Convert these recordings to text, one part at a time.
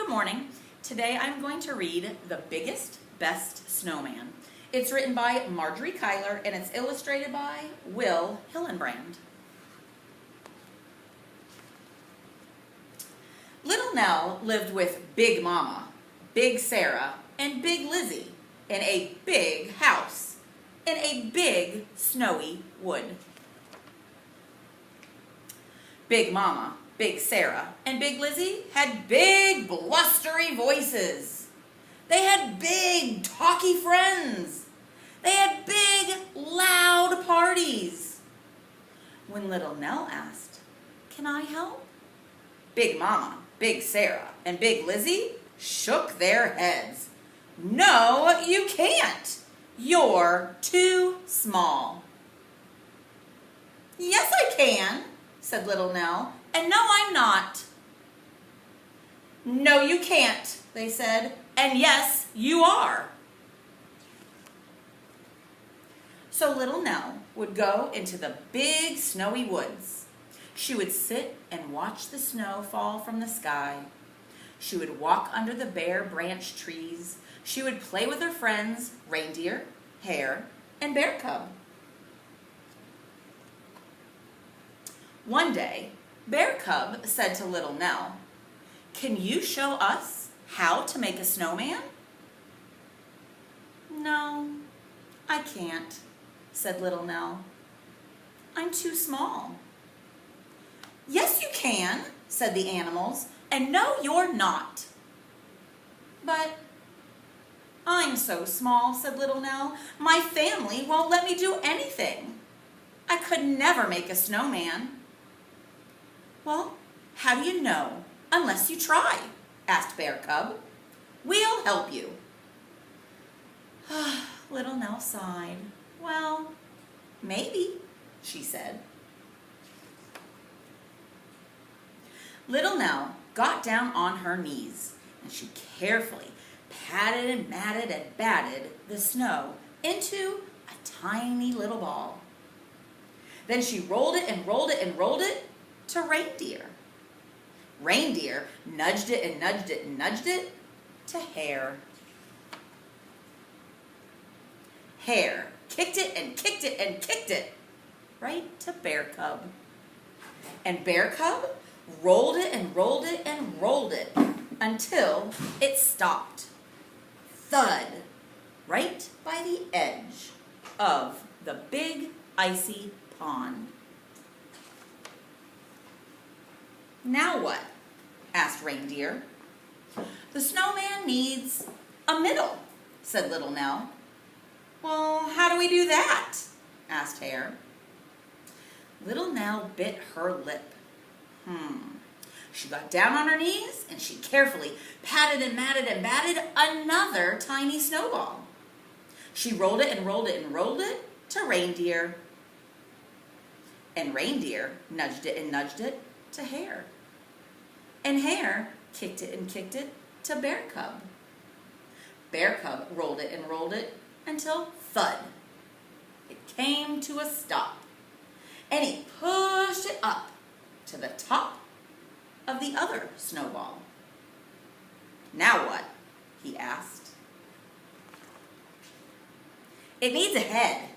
morning. Today I'm going to read The Biggest, Best Snowman. It's written by Marjorie Kyler and it's illustrated by Will Hillenbrand. Little Nell lived with Big Mama, Big Sarah, and Big Lizzie in a big house in a big snowy wood. Big Mama, Big Sarah, and Big Lizzie had big blustery voices. They had big talky friends. They had big loud parties. When Little Nell asked, "Can I help?" Big Mama, Big Sarah, and Big Lizzie shook their heads. "No, you can't. You're too small." "Yes, I can," said Little Nell, "and no, I'm not." "No, you can't," they said, "and yes, you are." So Little Nell would go into the big snowy woods. She would sit and watch the snow fall from the sky. She would walk under the bare branch trees. She would play with her friends, Reindeer, Hare, and Bear Cub. One day, Bear Cub said to Little Nell, "Can you show us how to make a snowman?" "No, I can't," said Little Nell. "I'm too small." "Yes, you can," said the animals, "and no, you're not." "But I'm so small," said Little Nell. "My family won't let me do anything. I could never make a snowman." "Well, how do you know unless you try?" asked Bear Cub. "We'll help you." Little Nell sighed. "Well, maybe," she said. Little Nell got down on her knees and she carefully patted and matted and batted the snow into a tiny little ball. Then she rolled it and rolled it and rolled it to Reindeer. Reindeer nudged it and nudged it and nudged it to Hare. Hare kicked it and kicked it and kicked it right to Bear Cub. And Bear Cub rolled it and rolled it and rolled it until it stopped. Thud! Right by the edge of the big icy pond. "Now what?" asked Reindeer. "The snowman needs a middle," said Little Nell. "Well, how do we do that?" asked Hare. Little Nell bit her lip. She got down on her knees and she carefully patted and matted and batted another tiny snowball. She rolled it and rolled it and rolled it to Reindeer. And Reindeer nudged it and nudged it to Hare. And Hare kicked it and kicked it to Bear Cub. Bear Cub rolled it and rolled it until thud! It came to a stop. And he pushed it up to the top of the other snowball. "Now what?" he asked. "It needs a head,"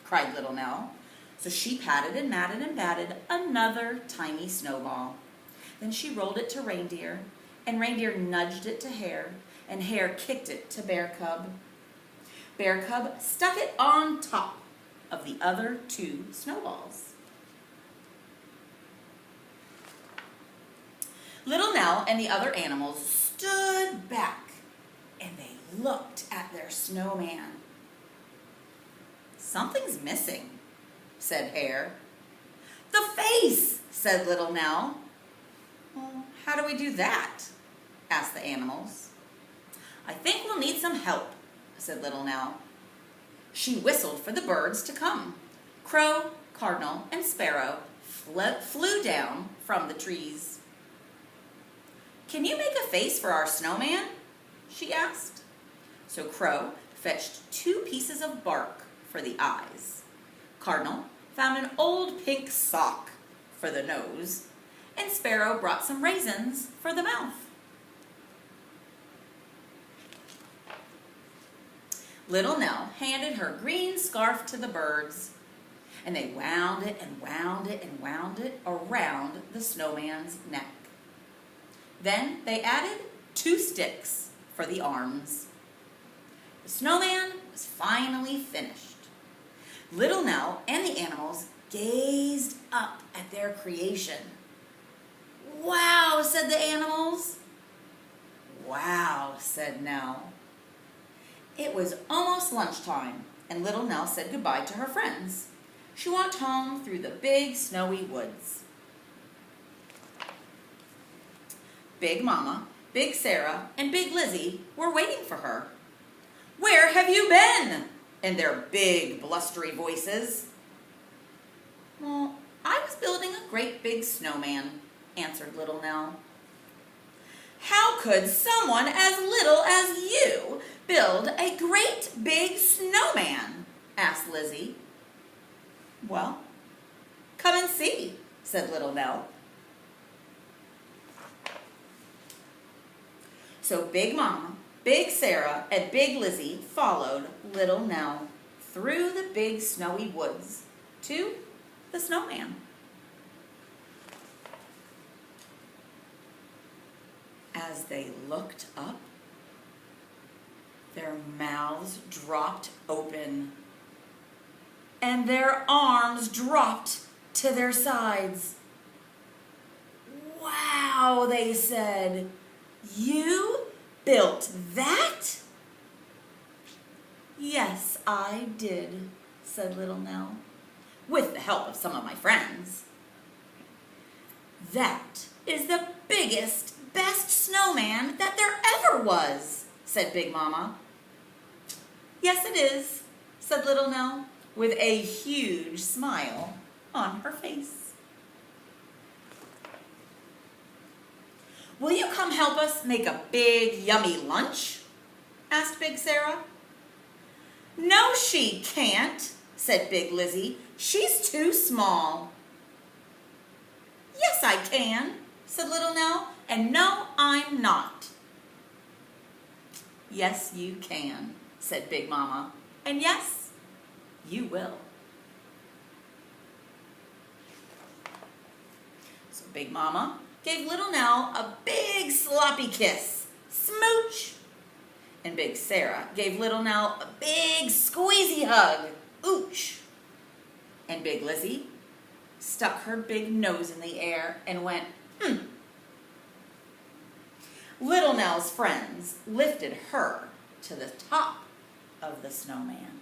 cried Little Nell. So she patted and matted and batted another tiny snowball. Then she rolled it to Reindeer, and Reindeer nudged it to Hare, and Hare kicked it to Bear Cub. Bear Cub stuck it on top of the other two snowballs. Little Nell and the other animals stood back and they looked at their snowman. "Something's missing," said Hare. "The face," said Little Nell. "Well, how do we do that?" asked the animals. "I think we'll need some help," said Little Nell. She whistled for the birds to come. Crow, cardinal, and sparrow flew down from the trees. "Can you make a face for our snowman?" she asked. So Crow fetched 2 pieces of bark for the eyes. Cardinal found an old pink sock for the nose, and Sparrow brought some raisins for the mouth. Little Nell handed her green scarf to the birds, and they wound it and wound it and wound it around the snowman's neck. Then they added 2 sticks for the arms. The snowman was finally finished. Little Nell and the animals gazed up at their creation. "Wow," said the animals. "Wow," said Nell. It was almost lunchtime, and Little Nell said goodbye to her friends. She walked home through the big snowy woods. Big Mama, Big Sarah, and Big Lizzie were waiting for her. "Where have you been?" in their big blustery voices. "Well, I was building a great big snowman," answered Little Nell. "How could someone as little as you build a great big snowman?" asked Lizzie. "Well, come and see," said Little Nell. So Big Mama, Big Sarah, and Big Lizzie followed Little Nell through the big snowy woods to the snowman. As they looked up, their mouths dropped open and their arms dropped to their sides. "Wow," they said. "You built that?" "Yes, I did," said Little Nell, "with the help of some of my friends." "That is the biggest, best snowman that there ever was," said Big Mama. "Yes, it is," said Little Nell, with a huge smile on her face. "Will you come help us make a big, yummy lunch?" asked Big Sarah. "No, she can't," said Big Lizzie. "She's too small." "Yes, I can," said Little Nell. "And no, I'm not." "Yes, you can," said Big Mama. "And yes, you will." So Big Mama gave Little Nell a big sloppy kiss, smooch. And Big Sarah gave Little Nell a big squeezy hug, ooch. And Big Lizzie stuck her big nose in the air and went, Little Nell's friends lifted her to the top of the snowman.